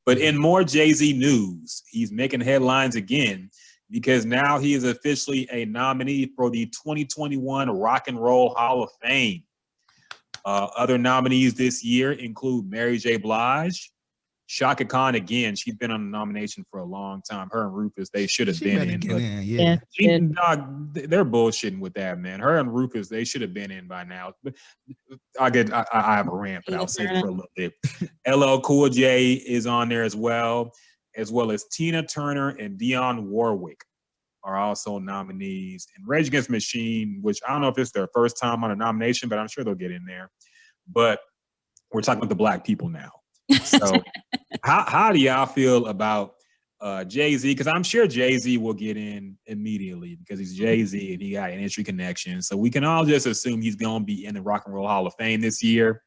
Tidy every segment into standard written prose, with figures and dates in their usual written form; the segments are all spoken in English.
But in more Jay-Z news, he's making headlines again because now he is officially a nominee for the 2021 Rock and Roll Hall of Fame. Other nominees this year include Mary J. Blige, Chaka Khan again. She's been on the nomination for a long time. Her and Rufus, they should have been in. They're bullshitting with that, man. Her and Rufus, they should have been in by now. I have a rant, but I'll save it for a little bit. LL Cool J is on there as well as Tina Turner and Dionne Warwick are also nominees. And Rage Against the Machine, which I don't know if it's their first time on a nomination, but I'm sure they'll get in there. But we're talking about the black people now. So how do y'all feel about Jay-Z? Because I'm sure Jay-Z will get in immediately because he's Jay-Z and he got an industry connection. So we can all just assume he's going to be in the Rock and Roll Hall of Fame this year.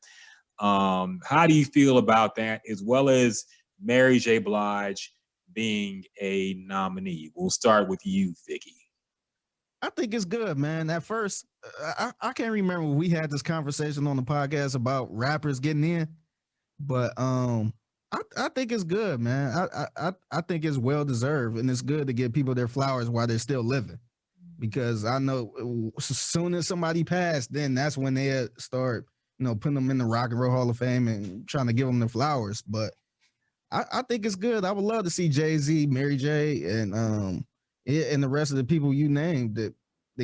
How do you feel about that, as well as Mary J. Blige being a nominee? We'll start with you, Figgy. I think it's good, man. At first, I can't remember when we had this conversation on the podcast about rappers getting in, but I think it's good, man. I think it's well deserved, and it's good to give people their flowers while they're still living, because I know as soon as somebody passed, then that's when they start, putting them in the Rock and Roll Hall of Fame and trying to give them their flowers. But I think it's good. I would love to see Jay-Z, Mary J, and the rest of the people you named that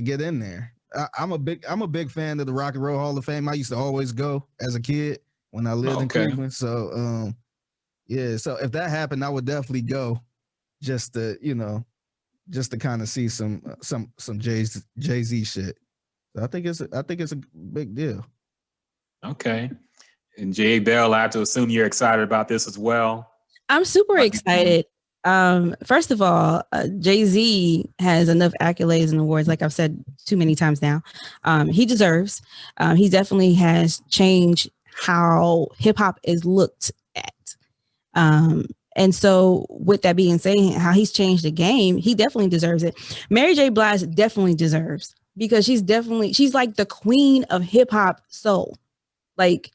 get in there. I'm a big fan of the Rock and Roll Hall of Fame. I used to always go as a kid when I lived in Cleveland. So so if that happened, I would definitely go just to kind of see some Jay-Z shit. So I think it's a big deal. Okay. And Jay, Belle, I have to assume you're excited about this as well. I'm super excited. First of all, Jay-Z has enough accolades and awards, like I've said too many times now. He deserves. He definitely has changed how hip hop is looked at. And so with that being said, how he's changed the game, he definitely deserves it. Mary J. Blige definitely deserves, because she's like the queen of hip hop soul. Like,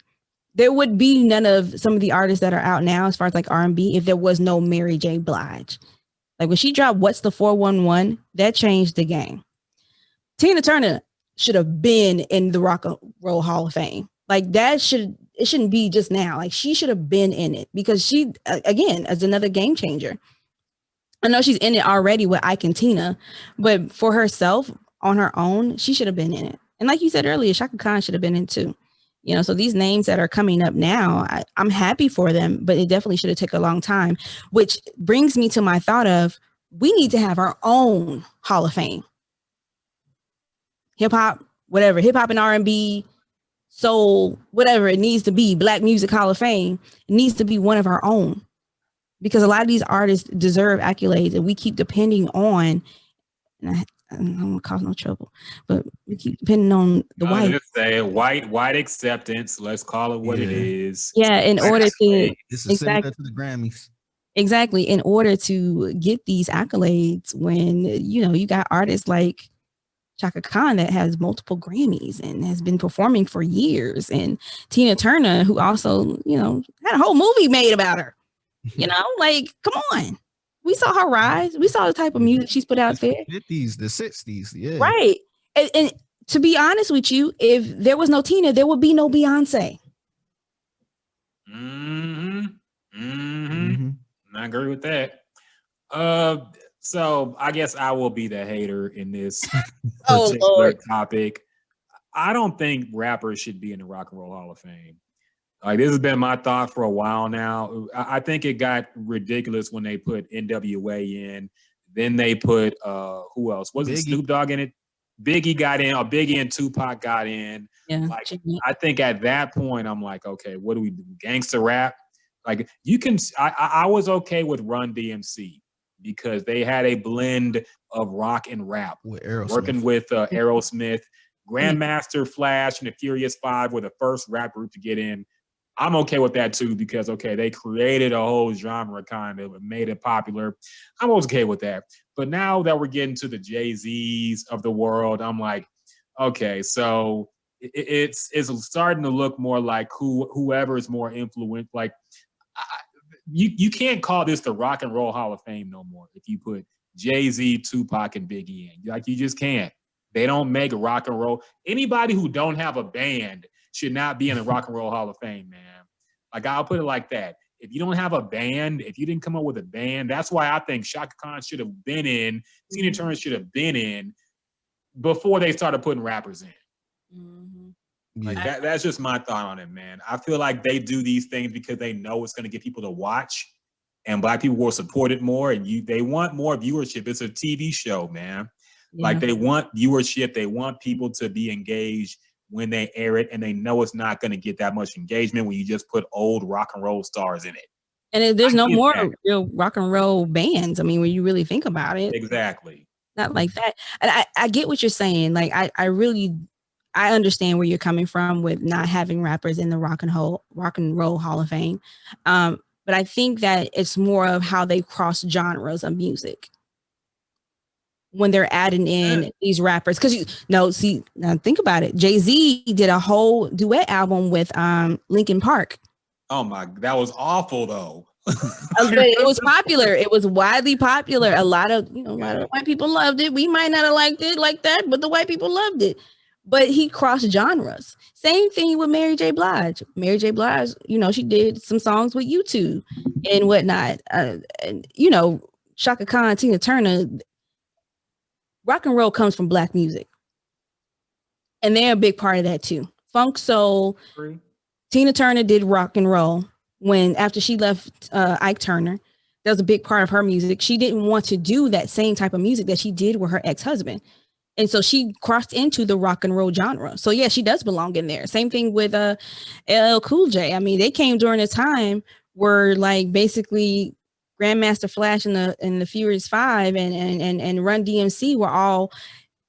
there would be none of some of the artists that are out now as far as like R&B if there was no Mary J. Blige. Like when she dropped What's the 411, that changed the game. Tina Turner should have been in the Rock and Roll Hall of Fame. Like it shouldn't be just now. Like she should have been in it, because she, again, is another game changer. I know she's in it already with Ike and Tina, but for herself on her own, she should have been in it. And like you said earlier, Chaka Khan should have been in too. So these names that are coming up now, I'm happy for them, but it definitely should have taken a long time, which brings me to my thought of, we need to have our own Hall of Fame. Hip hop, whatever, hip hop and R&B, soul, whatever it needs to be, Black Music Hall of Fame, it needs to be one of our own, because a lot of these artists deserve accolades, and we keep depending on, and I don't want to cause no trouble, but we keep depending on the white. Just say white acceptance. Let's call it what it is. Yeah, in order to exactly to the Grammys. Exactly, in order to get these accolades, when you got artists like Chaka Khan that has multiple Grammys and has been performing for years, and Tina Turner, who also had a whole movie made about her. Like, come on. We saw her rise. We saw the type of music she's put out there. The 50s, the 60s, yeah. Right. And to be honest with you, if there was no Tina, there would be no Beyonce. I agree with that. So I guess I will be the hater in this particular topic. I don't think rappers should be in the Rock and Roll Hall of Fame. Like, this has been my thought for a while now. I think it got ridiculous when they put NWA in. Then they put who else? Wasn't Snoop Dogg in it? Biggie got in, or Biggie and Tupac got in. Yeah. Like, I think at that point, I'm like, okay, what do we do? Gangsta rap? Like, you can. I was okay with Run DMC because they had a blend of rock and rap, working with Aerosmith. Grandmaster Flash and the Furious Five were the first rap group to get in. I'm okay with that too, because they created a whole genre, kind of made it popular. I'm okay with that. But now that we're getting to the Jay-Z's of the world, I'm like, okay, so it's starting to look more like whoever is more influential. Like, you can't call this the Rock and Roll Hall of Fame no more if you put Jay-Z, Tupac, and Biggie in. Like, you just can't. They don't make rock and roll. Anybody who don't have a band should not be in the Rock and Roll Hall of Fame, man. Like, I'll put it like that. If you don't have a band, if you didn't come up with a band, that's why I think Shaka Khan should have been in, Tina Turner should have been in before they started putting rappers in. Mm-hmm. Like that's just my thought on it, man. I feel like they do these things because they know it's going to get people to watch, and Black people will support it more, and they want more viewership. It's a TV show, man. Yeah. Like, they want viewership. They want people to be engaged when they air it, and they know it's not going to get that much engagement when you just put old rock and roll stars in it. And there's no more real rock and roll bands. I mean, when you really think about it. Exactly. Not like that. And I get what you're saying. Like, I understand where you're coming from with not having rappers in the Rock and Roll Hall of Fame. But I think that it's more of how they cross genres of music when they're adding in these rappers. Because now think about it. Jay-Z did a whole duet album with Linkin Park. Oh my, that was awful though. It was popular. It was widely popular. A lot of white people loved it. We might not have liked it like that, but the white people loved it. But he crossed genres. Same thing with Mary J. Blige. Mary J. Blige, she did some songs with U2 and whatnot. And Shaka Khan, Tina Turner. Rock and roll comes from Black music, and they're a big part of that too. Funk, soul. Tina Turner did rock and roll after she left Ike Turner. That was a big part of her music. She didn't want to do that same type of music that she did with her ex-husband, and so she crossed into the rock and roll genre. So yeah, she does belong in there. Same thing with LL Cool J. I mean, they came during a time where, like, basically Grandmaster Flash and the Furious Five and Run DMC were all,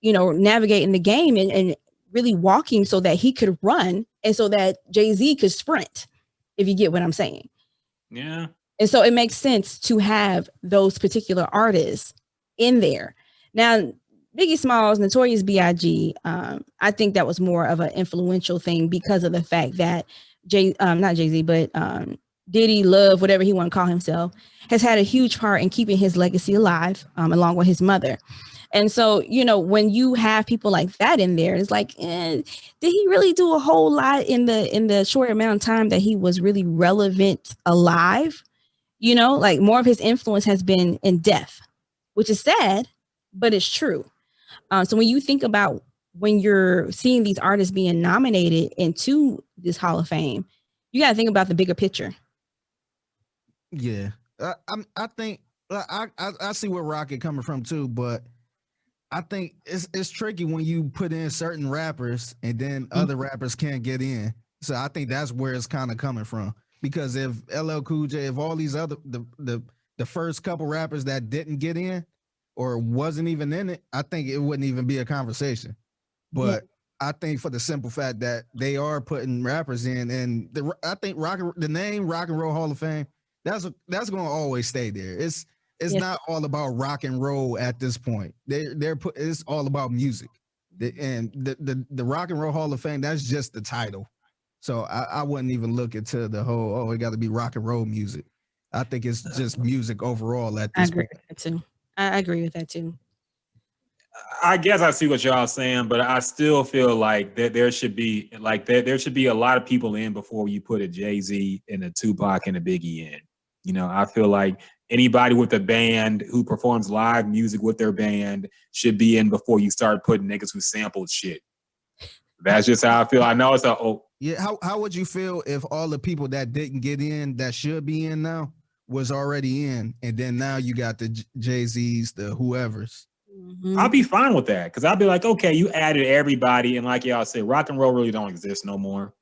navigating the game and really walking so that he could run and so that Jay-Z could sprint, if you get what I'm saying. Yeah. And so it makes sense to have those particular artists in there. Now, Biggie Smalls, Notorious B.I.G., I think that was more of an influential thing because of the fact that not Jay-Z, but Diddy, Love, whatever he want to call himself, has had a huge part in keeping his legacy alive, along with his mother. And so, when you have people like that in there, it's like, did he really do a whole lot in the short amount of time that he was really relevant alive? Like, more of his influence has been in death, which is sad, but it's true. So when you think about when you're seeing these artists being nominated into this Hall of Fame, you got to think about the bigger picture. Yeah, I think I see where Rockett coming from too, but I think it's tricky when you put in certain rappers and then other rappers can't get in. So I think that's where it's kind of coming from. Because if LL Cool J, if all these other the first couple rappers that didn't get in or wasn't even in it, I think it wouldn't even be a conversation. But I think for the simple fact that they are putting rappers in, and I think the name Rock and Roll Hall of Fame, that's going to always stay there. It's not all about rock and roll at this point. It's all about music. And the Rock and Roll Hall of Fame, that's just the title. So I wouldn't even look into the whole, it got to be rock and roll music. I think it's just music overall at this point. I agree with that too. I guess I see what y'all saying, but I still feel like that there should be a lot of people in before you put a Jay-Z and a Tupac and a Biggie in. I feel like anybody with a band who performs live music with their band should be in before you start putting niggas who sampled shit. That's just how I feel. I know it's how would you feel if all the people that didn't get in that should be in now was already in, and then now you got the Jay-Z's, the whoever's? I'll be fine with that, because I'll be like, okay, you added everybody, and like y'all said, rock and roll really don't exist no more.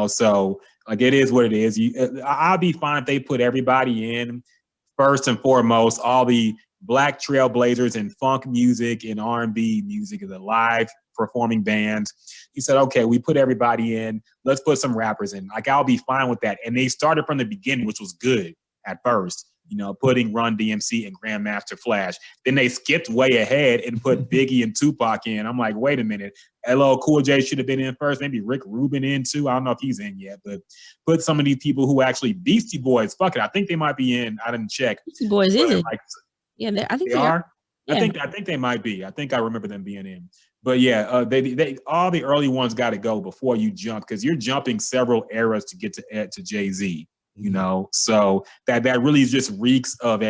So like, it is what it is. I'll be fine if they put everybody in. First and foremost, all the Black trailblazers in funk music and R&B music and the live performing bands. He said, okay, we put everybody in. Let's put some rappers in. Like, I'll be fine with that. And they started from the beginning, which was good at first, putting Run DMC and Grandmaster Flash. Then they skipped way ahead and put Biggie and Tupac in. I'm like, wait a minute. LL Cool J should have been in first. Maybe Rick Rubin in too. I don't know if he's in yet, but put some of these people who actually Beastie Boys. Fuck it, I think they might be in. I didn't check. Beastie Boys is it? Like, yeah, I think they are. Yeah. I think they might be. I think I remember them being in. But yeah, they all the early ones got to go before you jump, because you're jumping several eras to get to Jay-Z. You know, so that really just reeks of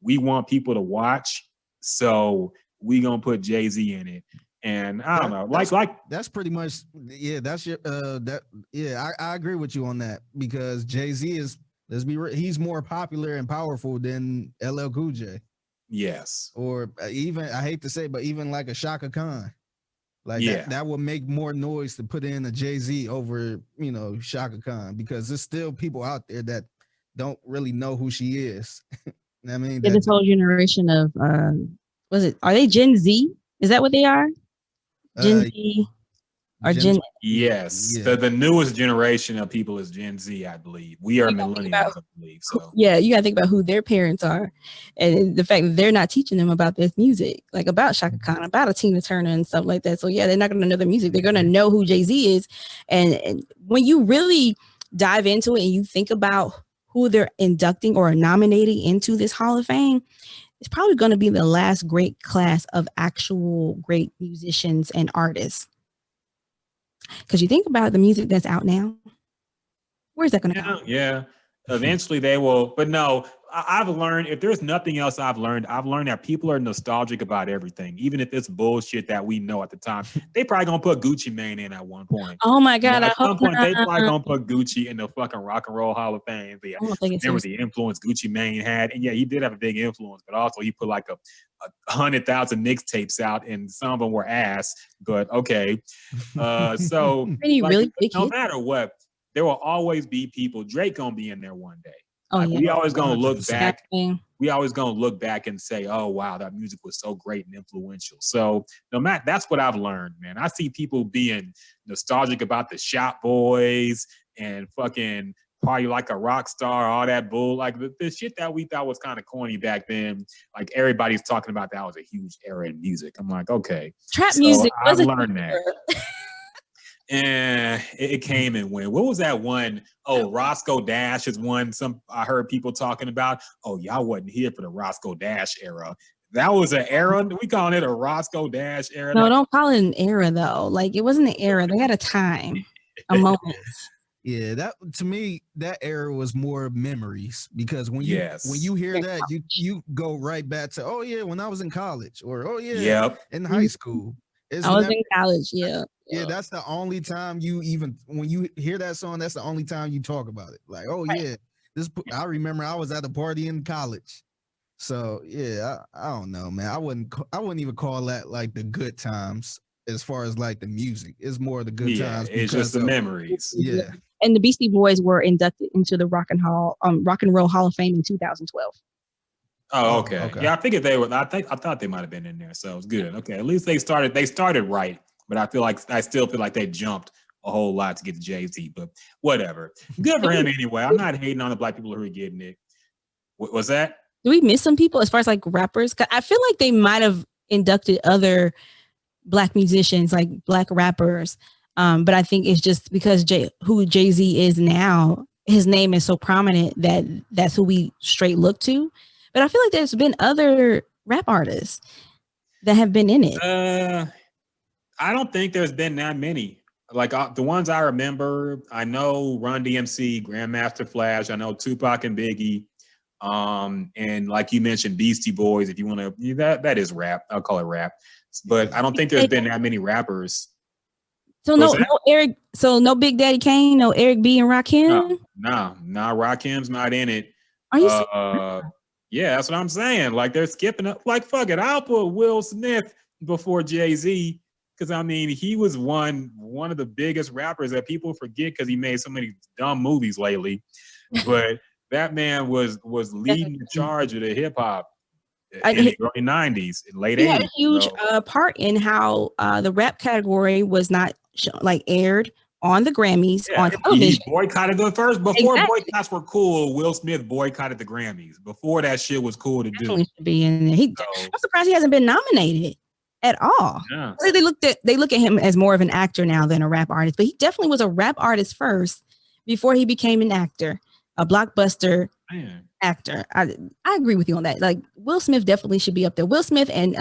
we want people to watch, so we gonna put Jay-Z in it. And I don't know, like that's pretty much, yeah. That's your I agree with you on that, because Jay-Z is, he's more popular and powerful than LL Cool J. Yes. Or even, I hate to say, but even like a Shaka Khan. Like that would make more noise to put in a Jay-Z over, Shaka Khan, because there's still people out there that don't really know who she is. I mean, this whole generation of are they Gen Z? Is that what they are? Gen Z or Gen? Yes, the newest generation of people is Gen Z, I believe. We are millennials, I believe. So yeah, you gotta think about who their parents are, and the fact that they're not teaching them about this music, like about Shaka Khan, about a Tina Turner and stuff like that. So yeah, they're not gonna know the music. They're gonna know who Jay-Z is, and when you really dive into it and you think about who they're inducting or nominating into this Hall of Fame, it's probably going to be the last great class of actual great musicians and artists. Because you think about the music that's out now, where's that going to go? Yeah, eventually they will. But no, I've learned, if there's nothing else I've learned that people are nostalgic about everything, even if it's bullshit that we know at the time. They probably gonna put Gucci Mane in at one point. Oh my God! At some point, they probably gonna put Gucci in the fucking Rock and Roll Hall of Fame. Remember the influence Gucci Mane had, and yeah, he did have a big influence, but also he put like a 100,000 mixtapes out, and some of them were ass. But okay, so really no matter what, there will always be people. Drake gonna be in there one day. Oh, yeah. We always gonna look back. We always gonna look back and say, "Oh wow, that music was so great and influential." So no matter, that's what I've learned, man. I see people being nostalgic about the Shop Boys and fucking Party Like a Rock Star, all that bull, like the shit that we thought was kind of corny back then. Like everybody's talking about that was a huge era in music. I'm like, okay, trap music. I've learned that. And it came and went. What was that one? Oh, Roscoe Dash is one. I heard people talking about. Oh, y'all wasn't here for the Roscoe Dash era. That was an era. We calling it a Roscoe Dash era. No, don't call it an era though. Like it wasn't an era. They had a time, a moment. Yeah, that to me, that era was more memories, because when you hear that, you go right back to, oh yeah, when I was in college, or oh yeah, in high school. I was in college, yeah. Yeah, that's the only time when you hear that song, that's the only time you talk about it. Like, oh yeah, I remember I was at a party in college. So yeah, I don't know, man. I wouldn't even call that like the good times as far as like the music. It's more the good times. It's just the memories. Yeah. And the Beastie Boys were inducted into the Rock and Roll Hall of Fame in 2012. Oh, okay. Yeah, I figured they were. I thought they might have been in there, so it's good. Okay, at least they started right. But I still feel like they jumped a whole lot to get to Jay-Z. But whatever, good for him anyway. I'm not hating on the black people who are getting it. What was that? Do we miss some people as far as like rappers? 'Cause I feel like they might have inducted other black musicians, like black rappers. But I think it's just because who Jay-Z is now, his name is so prominent that that's who we straight look to. But I feel like there's been other rap artists that have been in it. I don't think there's been that many. Like the ones I remember, I know Run DMC, Grandmaster Flash. I know Tupac and Biggie. And like you mentioned, Beastie Boys. If you want to, that is rap. I'll call it rap. But I don't think there's been that many rappers. So no Eric. So no Big Daddy Kane, no Eric B and Rakim. No, Rakim's not in it. Are you? Yeah, that's what I'm saying. Like they're skipping up. Like fuck it, I'll put Will Smith before Jay-Z, because I mean he was one of the biggest rappers that people forget because he made so many dumb movies lately. But that man was leading the charge of the hip hop in the early 90s and late 80s. He had a huge part in how the rap category was not aired on the Grammys on television. He boycotted them first. Before boycotts were cool, Will Smith boycotted the Grammys. Before that shit was cool to do. Should be in there. I'm surprised he hasn't been nominated at all. Yeah. They look at him as more of an actor now than a rap artist, but he definitely was a rap artist first before he became an actor, a blockbuster actor. I agree with you on that. Like Will Smith definitely should be up there. Will Smith and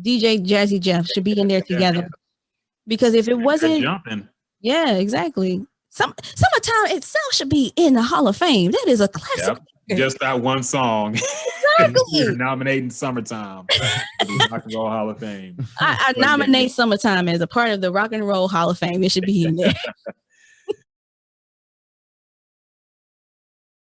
DJ Jazzy Jeff should be in there together because if it wasn't jumping. Yeah, exactly. Summertime itself should be in the Hall of Fame. That is a classic. Yep. Just that one song. Exactly. You're nominating Summertime for the Rock and Roll Hall of Fame. I nominate Summertime as a part of the Rock and Roll Hall of Fame. It should be in there.